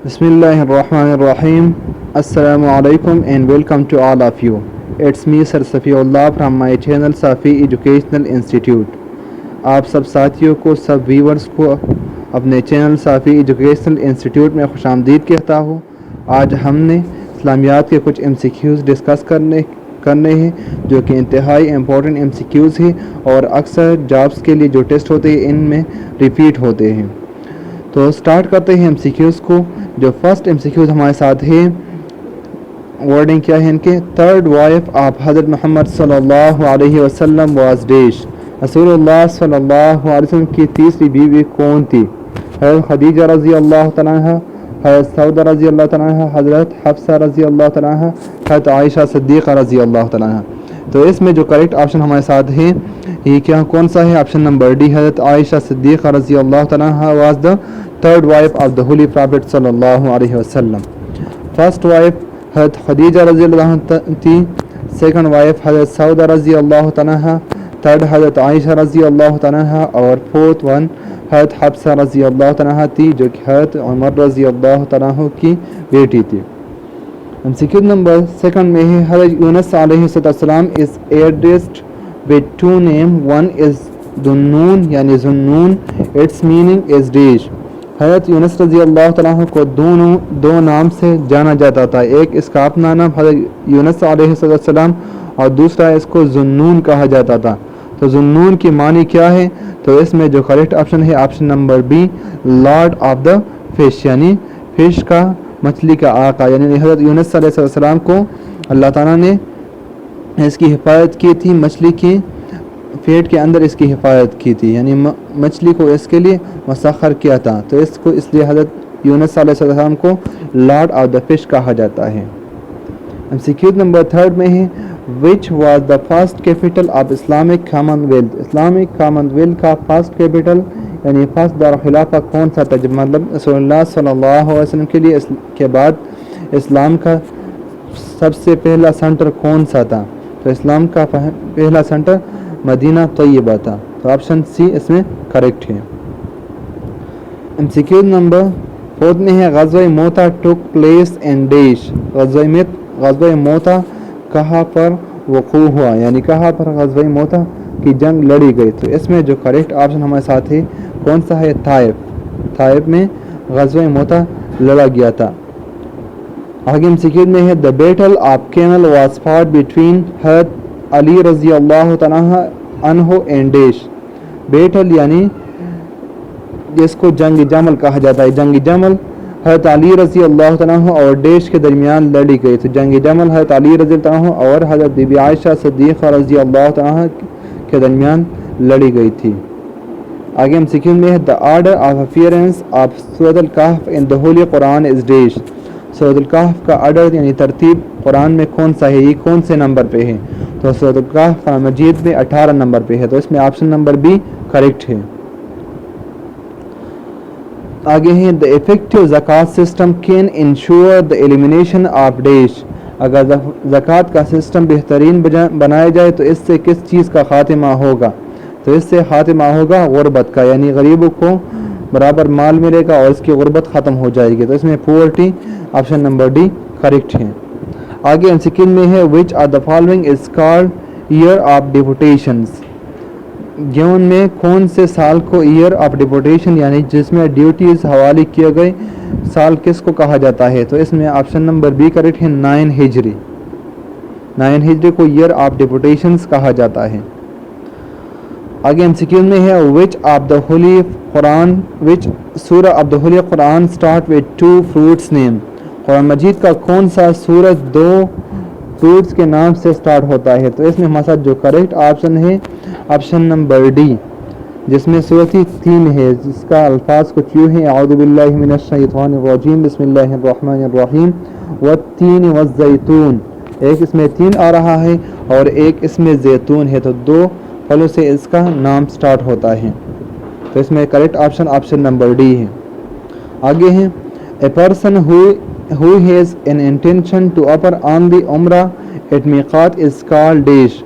Bismillah ar-Rahman ar-Rahim. Assalamu alaikum and welcome to all of you. It's me Sir Safiullah from my channel Safi Educational Institute. آپ سب ساتھیوں کو سب viewers کو اپنے channel صافی educational institute میں خوش آمدید کہتا ہوں. آج ہم نے اسلامیات کے کچھ MCQs ڈسکس کرنے ہیں جو کہ انتہائی امپورٹنٹ MCQs ہیں اور اکثر جابس کے لیے جو ٹیسٹ ہوتے ہیں ان میں ریپیٹ ہوتے ہیں. تو سٹارٹ کرتے ہیں MCQs کو. جو فرسٹ MCQs ہمارے ساتھ ہے ورڈنگ کیا ہے ان کے. تھرڈ وائف آف حضرت محمد صلی اللہ علیہ وسلم واز ڈیش. رسول اللہ صلی اللہ علیہ وسلم کی تیسری بیوی کون تھی؟ حضرت خدیجہ رضی اللہ تعالیٰ عنہ، حضرت سعودہ رضی اللہ تعالیٰ عنہ، حضرت حفصہ رضی اللہ تعالیٰ عنہ، حضرت عائشہ صدیقہ رضی اللہ تعالیٰ عنہ. تو اس میں جو کریکٹ آپشن ہمارے ساتھ ہے یہ کیا کون سا ہے؟ Option number D. حضرت عائشہ صدیقہ رضی اللہ تعالیٰ عنہ was the third wife of the Holi prophet صلی اللہ علیہ وسلم. فرسٹ وائف حضرت خدیجہ رضی اللہ عنہ تھی، سیکنڈ وائف حضرت سعودہ رضی اللہ تعالیٰ عنہ، تھرڈ حضرت عائشہ رضی اللہ تعالیٰ عنہ اور فورتھ ون حضرت حفصہ رضی اللہ تعالیٰ عنہ تھی جو کہ حضرت عمر رضی اللہ تعالیٰ عنہ کی بیٹی تھی. MCQ نمبر سیکنڈ میں ہے حضرت یونس علیہ السلام is addressed with two name. One is Zunnun یعنی Zunnun. Its meaning is dash. حضرت یونس رضی اللہ تعالیٰ عنہ کو دو نام سے جانا جاتا تھا. ایک اس کا اپنا نام حضرت یونس علیہ السلام اور دوسرا اس کو ذُنُّون کہا جاتا تھا. تو ذُنُّون کی معنی کیا ہے؟ تو اس میں جو کریکٹ آپشن ہے option number be, lord of the fish یعنی فش کا مچھلی کا آقا. یعنی حضرت یونس علیہ السلام کو اللہ تعالیٰ نے اس کی حفاظت کی تھی، مچھلی کی پیٹ کے اندر اس کی حفاظت کی تھی، یعنی مچھلی کو اس کے لیے مسخر کیا تھا. تو اس لیے حضرت یونس علیہ السلام کو لارڈ آف دا فش کہا جاتا ہے. MCQ نمبر تھرڈ میں ہے which was the first capital of Islamic common wealth. Islamic common wealth کا فرسٹ کیپٹل یعنی فرسٹ دارالخلافہ کون سا تھا؟ مطلب رسول اللہ صلی اللہ علیہ وسلم کے لیے کے بعد اسلام کا سب سے پہلا سینٹر کون سا تھا؟ تو اسلام کا پہلا سینٹر مدینہ طیبہ تھا. تو آپشن سی اس میں کریکٹ ہے. MCQ نمبر فورتھ میں ہے غزوہ موتا ٹک پلیس ان ڈیش. غزوہ موتا کہاں پر وقوع ہوا یعنی کہاں پر غزوہ موتا کی جنگ لڑی گئی؟ تو اس میں جو کریکٹ آپشن ہمارے ساتھ ہے کون سا ہے؟ طائف. طائف میں غزوہ موتا لڑا گیا تھا. آگے MCQ میں ہے the battle of camel was fought between حضرت علی رضی اللہ تعالیٰ عنہ اینڈ ڈیش. بیٹل یعنی جس کو جنگ جمل کہا جاتا ہے. جنگ جمل حضرت علی رضی اللہ تعالیٰ عنہ اور ڈیش کے درمیان لڑی گئی. تو جنگ جمل حضرت علی رضی اللہ عنہ اور حضرت بی بی عائشہ صدیقہ رضی اللہ تعالیٰ عنہ کے درمیان لڑی گئی تھی. آگے MCQ میں ہے the order of appearance of سورۃ الکہف ان دا ہولی قرآن از ڈیش. سورۃ الکہف کا آرڈر یعنی ترتیب قرآن میں کون سا ہے؟ یہ کون سے نمبر پہ ہے؟ تو سورۃ الکہف قرآن مجید میں 18 نمبر پہ ہے. تو اس میں آپشن نمبر بی کریکٹ ہے. آگے ہیں دا افیکٹو زکوٰۃ system can ensure the elimination of dash. اگر زکوٰۃ کا سسٹم بہترین بنایا جائے تو اس سے کس چیز کا خاتمہ ہوگا؟ تو اس سے خاتمہ ہوگا غربت کا، یعنی غریبوں کو برابر مال ملے گا اور اس کی غربت ختم ہو جائے گی. تو اس میں پورٹی آپشن نمبر ڈی کریکٹ ہے. آگے MCQ میں ہے which are the following is called year of deputations. Given میں کون سے سال کو ایئر آف ڈیپوٹیشن یعنی جس میں ڈیوٹیز حوالے کیے گئے سال کس کو کہا جاتا ہے؟ تو اس میں آپشن نمبر بی کریکٹ ہے 9 ہجری. 9 ہجری کو ایئر آف ڈیپوٹیشنز کہا جاتا ہے. آگے MCQ میں ہے which of the holy Quran which سورہ of the holy Quran start with 2 fruits name. قرآن مجید کا کون سا سورج 2 فروٹس کے نام سے اسٹارٹ ہوتا ہے؟ تو اس میں ہمارے ساتھ جو کریکٹ آپشن ہے آپشن نمبر ڈی جس میں صورت 3 ہے جس کا الفاظ کچھ یوں ہیں اعوذ باللہ من الشیطان الرجیم بسم اللہ الرحمن الرحیم والتین والزیتون. ایک اس میں 3 آ رہا ہے اور ایک اس میں زیتون ہے. تو 2 پھلوں سے اس کا نام سٹارٹ ہوتا ہے. تو اس میں کریکٹ آپشن نمبر ڈی ہے. آگے ہیں a person who has an intention to offer on the umrah at miqat is called dash.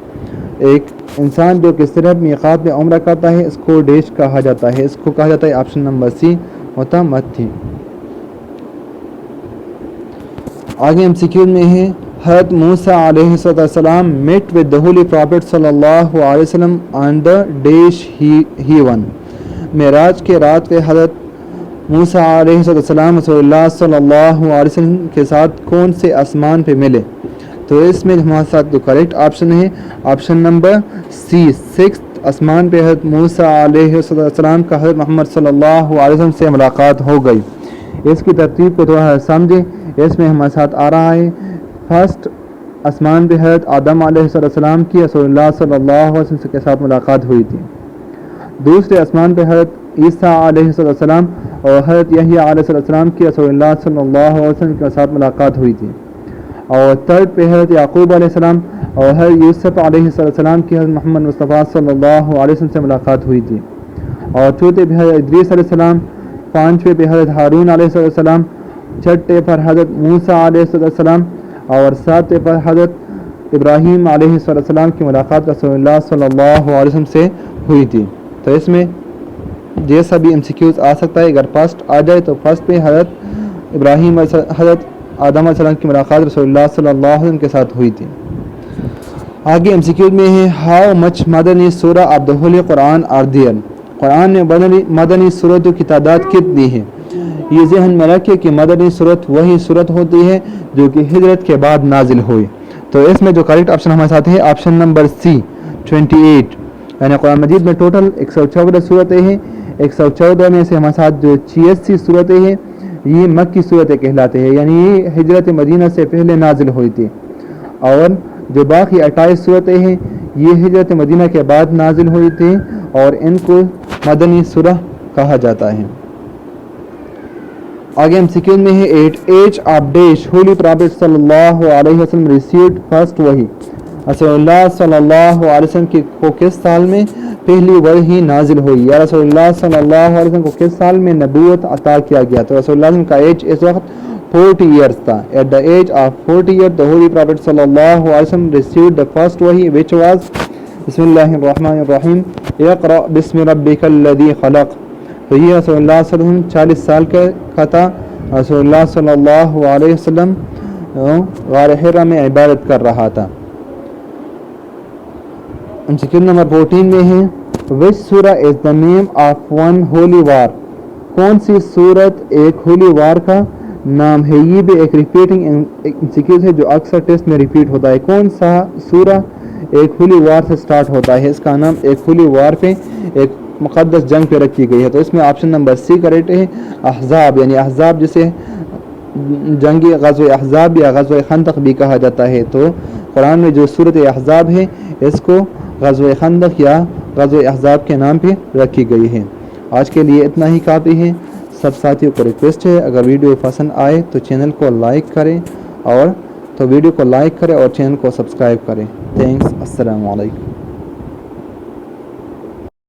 ایک انسان جو کہ صرف میقات میں عمرہ کرتا ہے اس کو ڈیش کہا جاتا ہے. اس کو کہا جاتا ہے آپشن نمبر سی متمتی. آگے MCQ میں ہے حضرت موسیٰ علیہ السلام met with the Holy Prophet sallallahu alaihi wasallam on the days he won. معراج کے رات پہ حضرت موسیٰ علیہ السلام رسول اللہ صلی اللہ علیہ وسلم کے ساتھ کون سے آسمان پہ ملے؟ تو اس میں ہمارے ساتھ جو کریکٹ آپشن ہے آپشن نمبر سی، 6 آسمان پہ حضرت موسیٰ علیہ السلام کا حضرت محمد صلی اللہ علیہ وسلم سے ملاقات ہو گئی۔ اس کی ترتیب کو تھوڑا سمجھیں، اس میں ہمارے ساتھ آ رہا ہے فرسٹ آسمان پہ حضرت آدم علیہ السلام کی رسول اللہ صلی اللہ علیہ وسلم کے ساتھ ملاقات ہوئی تھی۔ دوسرے آسمان پہ حضرت عیسیٰ علیہ السلام اور حضرت یحییٰ علیہ السلام کی رسول اللہ صلی اللہ علیہ وسلم کے ساتھ ملاقات ہوئی تھی۔ اور تھرڈ پہ حضرت یعقوب علیہ السلام اور حضرت یوسف علیہ السلام کی حضرت محمد مصطفیٰ صلی اللہ علیہ وسلم سے ملاقات ہوئی تھی۔ اور چوتھے پہ حضرت ادریس علیہ السلام، پانچویں پہ حضرت ہارون علیہ السلام، چھٹے پر حضرت موسیٰ علیہ السلام اور ساتویں پر حضرت ابراہیم علیہ السلام کی ملاقات رسول اللہ صلی اللہ علیہ وسلم سے ہوئی تھی۔ تو اس میں جیسا بھی MCQs آ سکتا ہے، اگر فرسٹ آ جائے تو فرسٹ پہ حضرت ابراہیم حضرت آدم علیہ السلام کی ملاقات رسول اللہ صلی اللہ علیہ وسلم کے ساتھ ہوئی تھی۔ آگے MCQ میں ہے ہاؤ مچ مدنی سورہ of the holy Quran are there? قرآن میں مدنی صورتوں کی تعداد کتنی ہے؟ یہ ذہن میں رکھے کہ مدنی صورت وہی صورت ہوتی ہے جو کہ ہجرت کے بعد نازل ہوئی۔ تو اس میں جو کریکٹ آپشن ہمارے ساتھ ہے آپشن نمبر سی، 28، یعنی قرآن مجید میں ٹوٹل 114 صورتیں ہیں۔ 114 میں سے ہمارے ساتھ جو 86 صورتیں ہیں یہ مکی صورتیں کہلاتے ہیں، یعنی یہ ہجرت مدینہ سے پہلے نازل ہوئی تھی، اور جو باقی 28 صورتیں ہیں یہ ہجرت مدینہ کے بعد نازل ہوئی تھی اور ان کو مدنی سورہ کہا جاتا ہے۔ آگے MCQ میں ہے at age of dash holy prophet صلی اللہ علیہ وسلم ریسیوڈ فرسٹ وحی؟ رسول اللہ صلی اللہ علیہ وسلم کو کس سال میں پہلی وحی نازل ہوئی، یا رسول اللہ صلی اللہ علیہ وسلم کو کس سال میں نبوت عطا کیا گیا؟ تو رسول اللہ کا ایج اس وقت 40 ایئرس تھا۔ At the age of 40 year the holy prophet صلی اللہ علیہ وسلم received the first وحی which was بسم اللہ الرحمن الرحیم اقرأ بسم ربک الذی خلق۔ تو یہ رسول اللہ صلی اللہ علیہ وسلم 40 سال کا تھا۔ رسول اللہ صلی اللہ علیہ وسلم غار حرا میں عبادت کر رہا تھا۔ MCQ نمبر 14 میں ہے which surah is the name of one holy war؟ کون سی صورت ایک ہولی وار کا نام ہے؟ یہ بھی ایک ریپیٹنگ MCQ ہے جو اکثر ٹیسٹ میں ریپیٹ ہوتا ہے۔ کون سا سورہ ایک ہولی وار سے سٹارٹ ہوتا ہے؟ اس کا نام ایک ہولی وار پہ، ایک مقدس جنگ پہ رکھی گئی ہے۔ تو اس میں آپشن نمبر سی کریکٹ ہے، احزاب، یعنی احزاب جسے جنگی غزوہ احزاب یا غزوہ خندق بھی کہا جاتا ہے۔ تو قرآن میں جو سورۃ احزاب ہے اس کو غزوہ خندق یا غزوہ احزاب کے نام پہ رکھی گئی ہے۔ آج کے لیے اتنا ہی کافی ہے۔ سب ساتھیوں کو ریکویسٹ ہے اگر ویڈیو پسند آئے تو چینل کو لائک کریں اور چینل کو سبسکرائب کریں۔ تھینکس، السلام علیکم۔